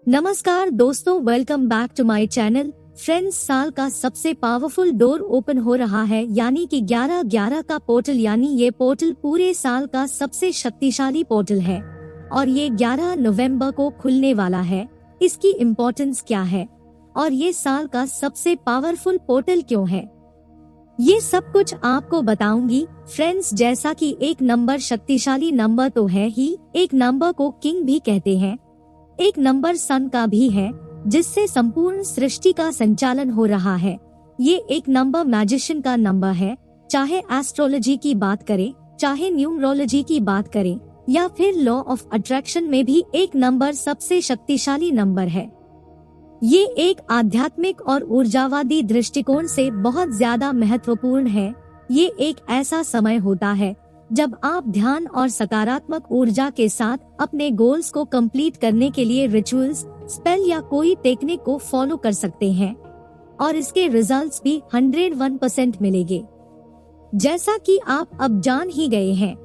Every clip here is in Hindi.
नमस्कार दोस्तों, welcome back to my channel. Friends, साल का सबसे पावरफुल डोर ओपन हो रहा है, यानी कि 11/11 का पोर्टल। यानी ये पोर्टल पूरे साल का सबसे शक्तिशाली पोर्टल है और ये 11 नवंबर को खुलने वाला है। इसकी इम्पोर्टेंस क्या है और ये साल का सबसे पावरफुल पोर्टल क्यों है, ये सब कुछ आपको बताऊंगी। फ्रेंड्स, जैसा कि एक नंबर शक्तिशाली नंबर तो है ही, एक नंबर को किंग भी कहते हैं। एक नंबर सन का भी है, जिससे संपूर्ण सृष्टि का संचालन हो रहा है। ये एक नंबर मैजिशियन का नंबर है। चाहे एस्ट्रोलॉजी की बात करें, चाहे न्यूमरोलॉजी की बात करें, या फिर लॉ ऑफ अट्रैक्शन में भी एक नंबर सबसे शक्तिशाली नंबर है। ये एक आध्यात्मिक और ऊर्जावादी दृष्टिकोण से बहुत ज्यादा महत्वपूर्ण है। ये एक ऐसा समय होता है जब आप ध्यान और सकारात्मक ऊर्जा के साथ अपने गोल्स को कंप्लीट करने के लिए रिचुअल्स, स्पेल या कोई टेक्निक को फॉलो कर सकते हैं और इसके रिजल्ट्स भी 101% मिलेंगे। जैसा कि आप अब जान ही गए हैं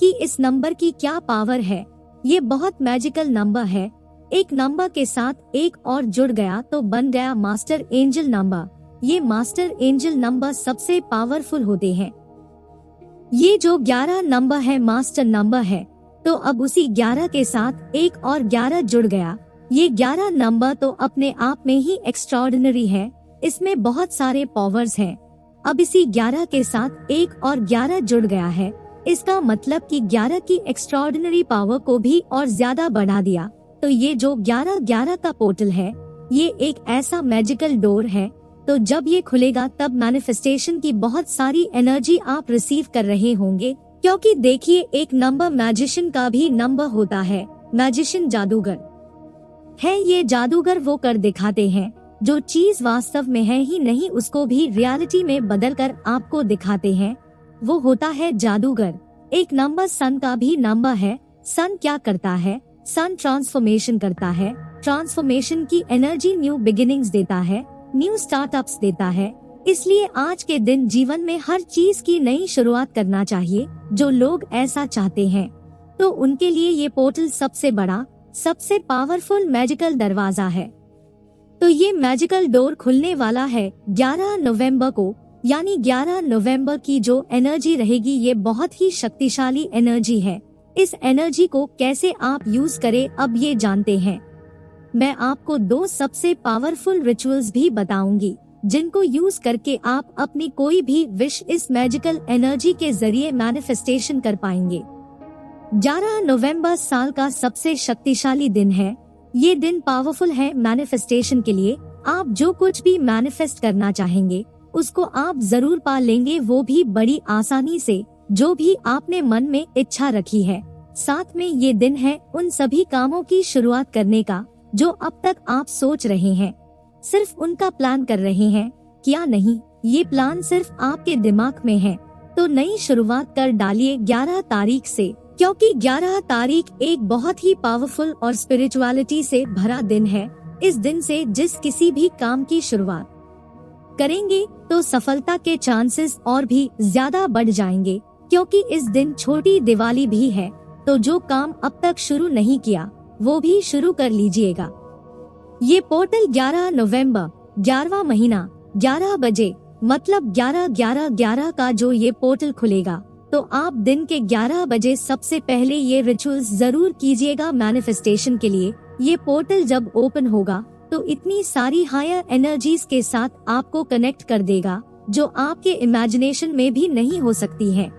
कि इस नंबर की क्या पावर है। ये बहुत मैजिकल नंबर है। एक नंबर के साथ एक और जुड़ गया तो बन गया मास्टर एंजल नंबर। ये मास्टर एंजल नंबर सबसे पावरफुल होते हैं। ये जो 11 नंबर है मास्टर नंबर है, तो अब उसी 11 के साथ एक और 11 जुड़ गया। ये 11 नंबर तो अपने आप में ही एक्स्ट्राऑर्डिनरी है। इसमें बहुत सारे पावर्स हैं। अब इसी 11 के साथ एक और 11 जुड़ गया है। इसका मतलब कि 11 की एक्स्ट्राऑर्डिनरी पावर को भी और ज्यादा बढ़ा दिया। तो ये जो 11/11 का पोर्टल है, ये एक ऐसा मैजिकल डोर है। तो जब ये खुलेगा तब मैनिफेस्टेशन की बहुत सारी एनर्जी आप रिसीव कर रहे होंगे, क्योंकि देखिए, एक नंबर मैजिशियन का भी नंबर होता है। मैजिशियन जादूगर है। ये जादूगर वो कर दिखाते हैं जो चीज वास्तव में है ही नहीं, उसको भी रियलिटी में बदल कर आपको दिखाते हैं। वो होता है जादूगर। एक नंबर सन का भी नंबर है। सन क्या करता है? सन ट्रांसफॉर्मेशन करता है। ट्रांसफॉर्मेशन की एनर्जी न्यू बिगिनिंग्स देता है, न्यू स्टार्टअप्स देता है। इसलिए आज के दिन जीवन में हर चीज की नई शुरुआत करना चाहिए। जो लोग ऐसा चाहते हैं तो उनके लिए ये पोर्टल सबसे बड़ा, सबसे पावरफुल मैजिकल दरवाजा है। तो ये मैजिकल डोर खुलने वाला है 11 नवंबर को। यानी 11 नवंबर की जो एनर्जी रहेगी, ये बहुत ही शक्तिशाली एनर्जी है। इस एनर्जी को कैसे आप यूज करें, अब ये जानते हैं। मैं आपको 2 सबसे पावरफुल रिचुअल्स भी बताऊंगी, जिनको यूज करके आप अपनी कोई भी विश इस मैजिकल एनर्जी के जरिए मैनिफेस्टेशन कर पाएंगे। 11 नवंबर साल का सबसे शक्तिशाली दिन है। ये दिन पावरफुल है मैनिफेस्टेशन के लिए। आप जो कुछ भी मैनिफेस्ट करना चाहेंगे, उसको आप जरूर पा लेंगे, वो भी बड़ी आसानी से, जो भी आपने मन में इच्छा रखी है। साथ में ये दिन है उन सभी कामों की शुरुआत करने का जो अब तक आप सोच रहे हैं, सिर्फ उनका प्लान कर रहे हैं। क्या नहीं, ये प्लान सिर्फ आपके दिमाग में है। तो नई शुरुआत कर डालिए 11 तारीख से, क्योंकि 11 तारीख एक बहुत ही पावरफुल और स्पिरिचुअलिटी से भरा दिन है। इस दिन से जिस किसी भी काम की शुरुआत करेंगे तो सफलता के चांसेस और भी ज्यादा बढ़ जाएंगे, क्योंकि इस दिन छोटी दिवाली भी है। तो जो काम अब तक शुरू नहीं किया, वो भी शुरू कर लीजिएगा। ये पोर्टल 11 नवंबर 11वां महीना 11 बजे, मतलब 11/11/11 का जो ये पोर्टल खुलेगा, तो आप दिन के 11 बजे सबसे पहले ये रिचुअल्स जरूर कीजिएगा मैनिफेस्टेशन के लिए। ये पोर्टल जब ओपन होगा तो इतनी सारी हायर एनर्जीज के साथ आपको कनेक्ट कर देगा, जो आपके इमेजिनेशन में भी नहीं हो सकती है।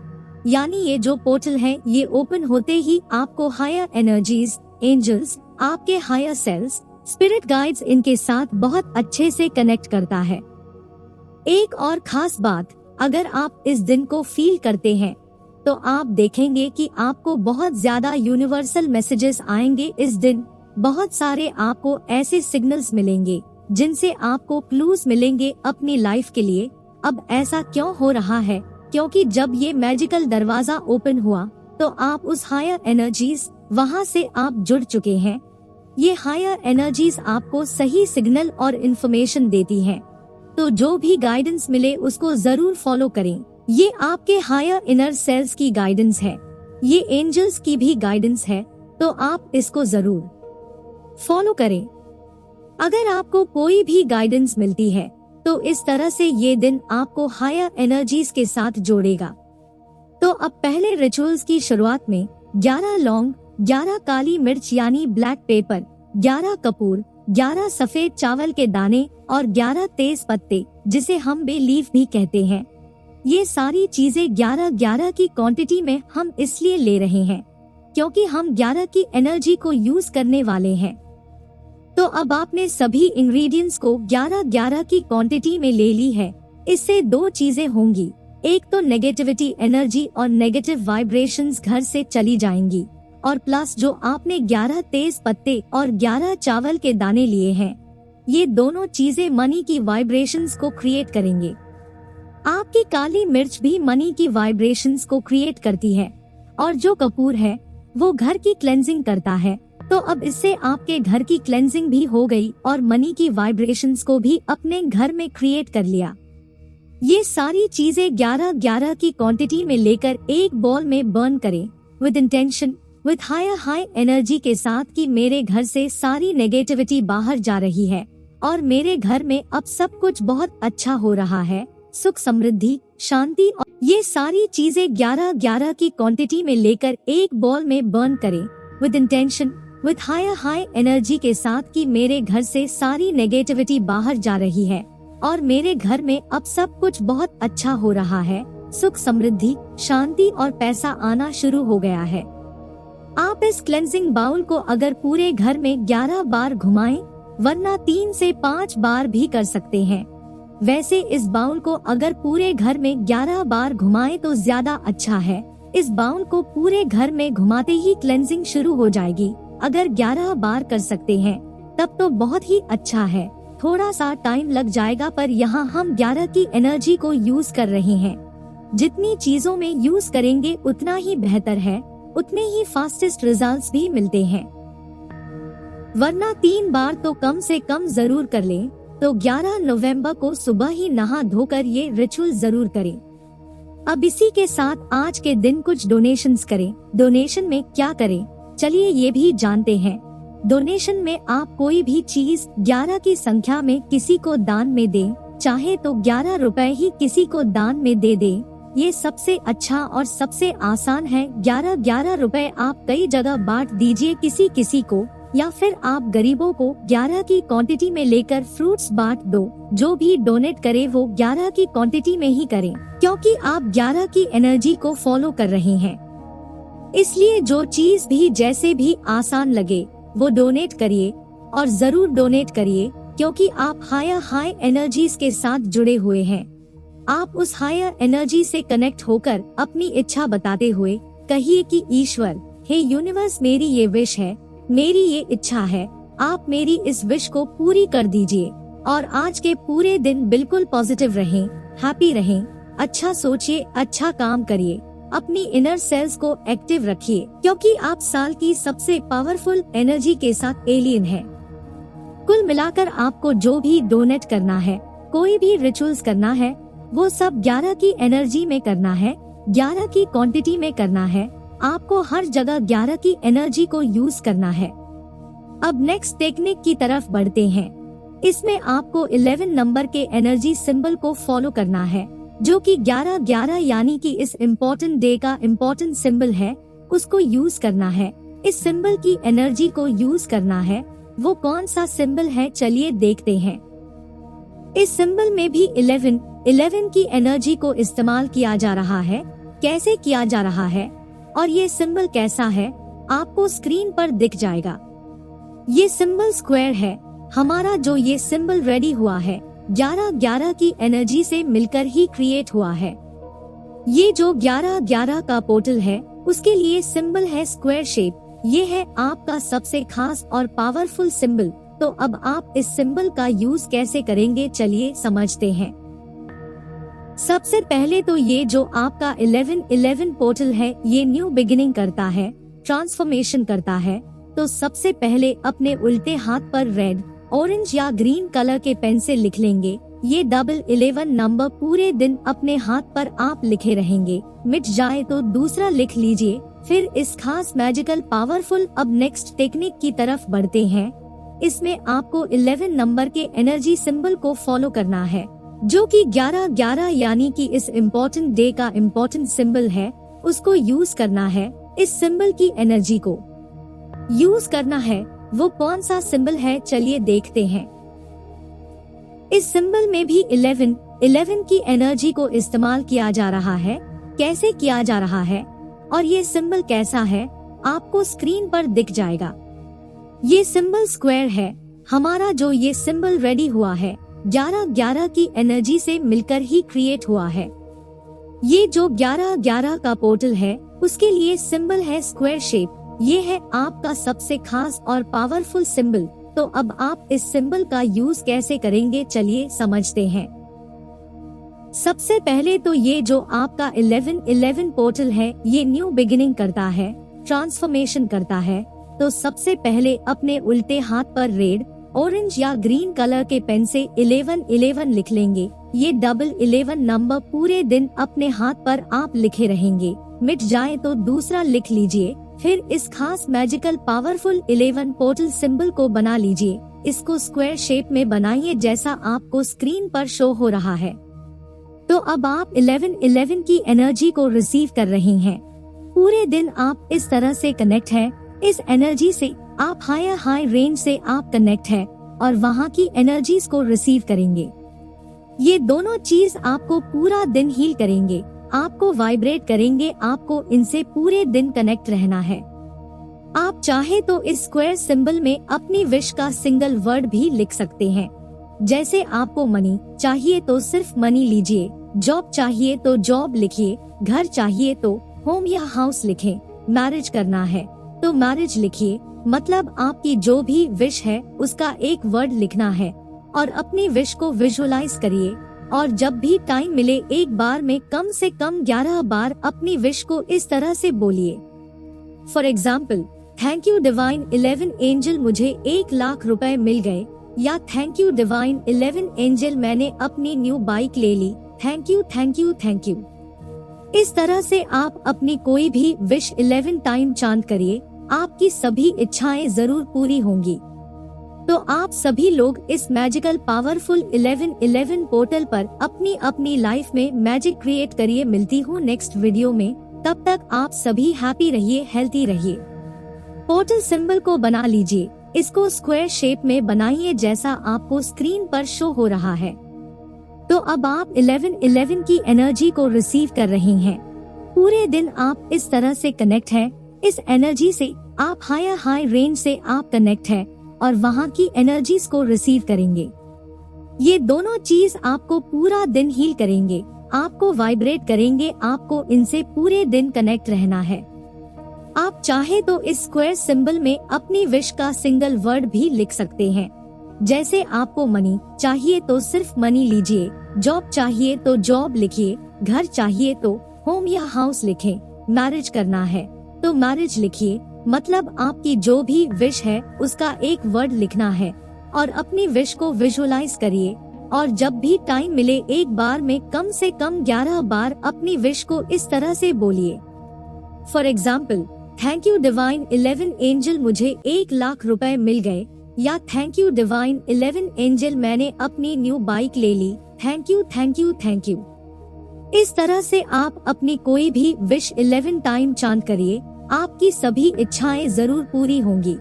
यानी ये जो पोर्टल है, ये ओपन होते ही आपको हायर एनर्जीज, एंजल्स, आपके हायर सेल्स, स्पिरिट गाइड्स, इनके साथ बहुत अच्छे से कनेक्ट करता है। एक और खास बात, अगर आप इस दिन को फील करते हैं तो आप देखेंगे कि आपको बहुत ज्यादा यूनिवर्सल मैसेजेस आएंगे इस दिन। बहुत सारे आपको ऐसे सिग्नल्स मिलेंगे जिनसे आपको क्लूज मिलेंगे अपनी लाइफ के लिए। अब ऐसा क्यों हो रहा है? क्योंकि जब ये मैजिकल दरवाजा ओपन हुआ तो आप उस हायर एनर्जीज, वहाँ से आप जुड़ चुके हैं। ये हायर एनर्जीज आपको सही सिग्नल और इन्फॉर्मेशन देती हैं। तो जो भी गाइडेंस मिले उसको जरूर फॉलो करें। ये आपके हायर इनर सेल्स की गाइडेंस है, ये एंजल्स की भी गाइडेंस है, तो आप इसको जरूर फॉलो करें। अगर आपको कोई भी गाइडेंस मिलती है तो इस तरह से ये दिन आपको हायर एनर्जीज के साथ जोड़ेगा। तो अब पहले रिचुअल्स की शुरुआत में 11 लौंग, 11 काली मिर्च यानी ब्लैक पेपर, 11 कपूर, 11 सफेद चावल के दाने और 11 तेज पत्ते जिसे हम बे लीफ भी कहते हैं। ये सारी चीजें 11-11 की क्वांटिटी में हम इसलिए ले रहे हैं क्योंकि हम 11 की एनर्जी को यूज करने वाले हैं। तो अब आपने सभी इंग्रेडिएंट्स को 11-11 की क्वांटिटी में ले ली है। इससे दो चीजें होंगी, एक तो नेगेटिविटी एनर्जी और नेगेटिव वाइब्रेशंस घर से चली जाएंगी और प्लस जो आपने 11 तेज पत्ते और 11 चावल के दाने लिए हैं, ये दोनों चीजें मनी की वाइब्रेशंस को क्रिएट करेंगे। आपकी काली मिर्च भी मनी की वाइब्रेशंस को क्रिएट करती है और जो कपूर है वो घर की क्लेंजिंग करता है। तो अब इससे आपके घर की क्लेंजिंग भी हो गई और मनी की वाइब्रेशंस को भी अपने घर में क्रिएट कर लिया। ये सारी चीजें 11-11 की क्वांटिटी में लेकर एक बॉल में बर्न करें with intention, with high energy के साथ कि मेरे घर से सारी नेगेटिविटी बाहर जा रही है और मेरे घर में अब सब कुछ बहुत अच्छा हो रहा है, सुख, समृद्धि, शांति। और ये सारी चीजें 11-11 की क्वांटिटी में लेकर एक बॉल में बर्न करें with intention, with high energy के साथ कि मेरे घर से सारी नेगेटिविटी बाहर जा रही है और मेरे घर में अब सब कुछ बहुत अच्छा हो रहा है, सुख, समृद्धि, शांति और पैसा आना शुरू हो गया है। आप इस क्लेंजिंग बाउल को अगर पूरे घर में 11 बार घुमाएं, वरना 3 से 5 बार भी कर सकते हैं। वैसे इस बाउल को अगर पूरे घर में 11 बार घुमाएं तो ज्यादा अच्छा है। इस बाउल को पूरे घर में घुमाते ही क्लेंजिंग शुरू हो जाएगी। अगर 11 बार कर सकते हैं तब तो बहुत ही अच्छा है। थोड़ा सा टाइम लग जाएगा पर यहाँ हम 11 की एनर्जी को यूज कर रहे हैं। जितनी चीजों में यूज करेंगे उतना ही बेहतर है, उतने ही फास्टेस्ट रिजल्ट्स भी मिलते हैं। वरना 3 बार तो कम से कम जरूर कर लें। तो 11 नवंबर को सुबह ही नहा धोकर ये रिचुअल जरूर करें। अब इसी के साथ आज के दिन कुछ डोनेशंस करें। डोनेशन में क्या करें, चलिए ये भी जानते हैं। डोनेशन में आप कोई भी चीज 11 की संख्या में किसी को दान में दें, चाहे तो 11 रुपए ही किसी को दान में दे दें। ये सबसे अच्छा और सबसे आसान है। 11-11 रुपए आप कई जगह बांट दीजिए किसी किसी को, या फिर आप गरीबों को 11 की क्वांटिटी में लेकर फ्रूट्स बांट दो। जो भी डोनेट करे वो 11 की क्वांटिटी में ही करें क्योंकि आप 11 की एनर्जी को फॉलो कर रहे हैं। इसलिए जो चीज भी जैसे भी आसान लगे वो डोनेट करिए और जरूर डोनेट करिए क्योंकि आप हाई एनर्जीज के साथ जुड़े हुए हैं। आप उस हायर एनर्जी से कनेक्ट होकर अपनी इच्छा बताते हुए कहिए कि ईश्वर, हे यूनिवर्स, मेरी ये विश है, मेरी ये इच्छा है, आप मेरी इस विश को पूरी कर दीजिए। और आज के पूरे दिन बिल्कुल पॉजिटिव रहें, हैप्पी रहें, अच्छा सोचिए, अच्छा काम करिए, अपनी इनर सेल्स को एक्टिव रखिए क्योंकि आप साल की सबसे पावरफुल एनर्जी के साथ एलियन हैं। कुल मिलाकर आपको जो भी डोनेट करना है, कोई भी रिचुअल्स करना है, वो सब 11 की एनर्जी में करना है, 11 की क्वांटिटी में करना है। आपको हर जगह 11 की एनर्जी को यूज करना है। अब नेक्स्ट टेक्निक की तरफ बढ़ते हैं। इसमें आपको 11 नंबर के एनर्जी सिंबल को फॉलो करना है, जो कि 11-11 यानी कि इस इम्पोर्टेंट डे का इम्पोर्टेंट सिंबल है, उसको यूज करना है। इस सिंबल की एनर्जी को यूज करना है। वो कौन सा सिंबल है, चलिए देखते हैं। इस सिंबल में भी 11 की एनर्जी को इस्तेमाल किया जा रहा है। कैसे किया जा रहा है और ये सिंबल कैसा है, आपको स्क्रीन पर दिख जाएगा। ये सिंबल स्क्वायर है। हमारा जो ये सिंबल रेडी हुआ है 11-11 की एनर्जी से मिलकर ही क्रिएट हुआ है। ये जो 11-11 का पोर्टल है उसके लिए सिंबल है स्क्वायर शेप। ये है आपका सबसे खास और पावरफुल सिंबल। तो अब आप इस सिंबल का यूज कैसे करेंगे, चलिए समझते हैं। सबसे पहले तो ये जो आपका 11-11 पोर्टल है ये न्यू बिगिनिंग करता है, ट्रांसफॉर्मेशन करता है। तो सबसे पहले अपने उल्टे हाथ पर रेड, ऑरेंज या ग्रीन कलर के पेन से लिख लेंगे। ये 11 नंबर पूरे दिन अपने हाथ पर आप लिखे रहेंगे। मिट जाए तो दूसरा लिख लीजिए। फिर इस खास मैजिकल पावरफुल अब नेक्स्ट टेक्निक की तरफ बढ़ते हैं। इसमें आपको 11 नंबर के एनर्जी सिंबल को फॉलो करना है, जो कि 11-11 यानी कि इस इम्पोर्टेंट डे का इम्पोर्टेंट सिंबल है, उसको यूज करना है। इस सिंबल की एनर्जी को यूज करना है। वो कौन सा सिंबल है, चलिए देखते हैं। इस सिंबल में भी 11 की एनर्जी को इस्तेमाल किया जा रहा है। कैसे किया जा रहा है और ये सिंबल कैसा है, आपको स्क्रीन पर दिख जाएगा। ये सिंबल स्क्वायर है। हमारा जो ये सिंबल रेडी हुआ है 11-11 की एनर्जी से मिलकर ही क्रिएट हुआ है। ये जो 11-11 का पोर्टल है उसके लिए सिंबल है स्क्वायर शेप। ये है आपका सबसे खास और पावरफुल सिंबल। तो अब आप इस सिंबल का यूज कैसे करेंगे, चलिए समझते हैं। सबसे पहले तो ये जो आपका 11-11 पोर्टल है ये न्यू बिगिनिंग करता है, ट्रांसफॉर्मेशन करता है। तो सबसे पहले अपने उल्टे हाथ पर रेड, ऑरेंज या ग्रीन कलर के पेन से 11-11 लिख लेंगे। ये 11 नंबर पूरे दिन अपने हाथ पर आप लिखे रहेंगे। मिट जाए तो दूसरा लिख लीजिए। फिर इस खास मैजिकल पावरफुल 11 पोर्टल सिंबल को बना लीजिए। इसको स्क्वायर शेप में बनाइए जैसा आपको स्क्रीन पर शो हो रहा है। तो अब आप 11-11 की एनर्जी को रिसीव कर रही हैं। पूरे दिन आप इस तरह से कनेक्ट हैं। इस एनर्जी से आप हाई रेंज से आप कनेक्ट है और वहाँ की एनर्जीज को रिसीव करेंगे। ये दोनों चीज आपको पूरा दिन हील करेंगे, आपको वाइब्रेट करेंगे। आपको इनसे पूरे दिन कनेक्ट रहना है। आप चाहे तो इस स्क्वायर सिंबल में अपनी विश का सिंगल वर्ड भी लिख सकते हैं। जैसे आपको मनी चाहिए तो सिर्फ मनी लीजिए, जॉब चाहिए तो जॉब लिखिए, घर चाहिए तो होम या हाउस लिखें, मैरिज करना है तो मैरिज लिखिए। मतलब आपकी जो भी विश है उसका एक वर्ड लिखना है और अपनी विश को विजुअलाइज करिए। और जब भी टाइम मिले एक बार में कम से कम 11 बार अपनी विश को इस तरह से बोलिए। For example, thank you divine 11 angel, मुझे 1 लाख रुपए मिल गए। या थैंक यू डिवाइन 11 एंजल, मैंने अपनी न्यू बाइक ले ली। Thank you thank you thank you. इस तरह से आप अपनी कोई भी विश 11 टाइम चांट करिए, आपकी सभी इच्छाएं जरूर पूरी होंगी। तो आप सभी लोग इस मैजिकल पावरफुल 11-11 पोर्टल पर अपनी अपनी लाइफ में मैजिक क्रिएट करिए। मिलती हूँ नेक्स्ट वीडियो में, तब तक आप सभी हैप्पी रहिए, हेल्थी रहिए। पोर्टल सिंबल को बना लीजिए, इसको स्क्वायर शेप में बनाइए जैसा आपको स्क्रीन पर शो हो रहा है। तो अब आप 11-11 की एनर्जी को रिसीव कर रही हैं। पूरे दिन आप इस तरह से कनेक्ट हैं। इस एनर्जी से आप हाई रेंज से आप कनेक्ट है और वहाँ की एनर्जीज को रिसीव करेंगे। ये दोनों चीज आपको पूरा दिन हील करेंगे, आपको वाइब्रेट करेंगे। आपको इनसे पूरे दिन कनेक्ट रहना है। आप चाहे तो इस स्क्वायर सिंबल में अपनी विश का सिंगल वर्ड भी लिख सकते हैं। जैसे आपको मनी चाहिए तो सिर्फ मनी लीजिए, जॉब चाहिए तो जॉब लिखिए, घर चाहिए तो होम या हाउस लिखें, मैरिज करना है तो मैरिज लिखिए। मतलब आपकी जो भी विश है उसका एक वर्ड लिखना है और अपनी विश को विजुअलाइज करिए। और जब भी टाइम मिले एक बार में कम से कम 11 बार अपनी विश को इस तरह से बोलिए। For example, thank you divine 11 angel, मुझे 1 लाख रुपए मिल गए। या थैंक यू डिवाइन 11 एंजल, मैंने अपनी न्यू बाइक ले ली। Thank you thank you thank you. इस तरह से आप अपनी कोई भी विश 11 टाइम चांट करिए, आपकी सभी इच्छाएं जरूर पूरी होंगी।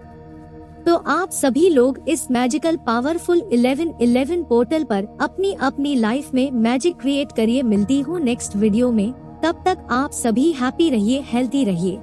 तो आप सभी लोग इस मैजिकल पावरफुल 11-11 पोर्टल पर अपनी अपनी लाइफ में मैजिक क्रिएट करिए। मिलती हूँ नेक्स्ट वीडियो में, तब तक आप सभी हैप्पी रहिए, हेल्थी रहिए।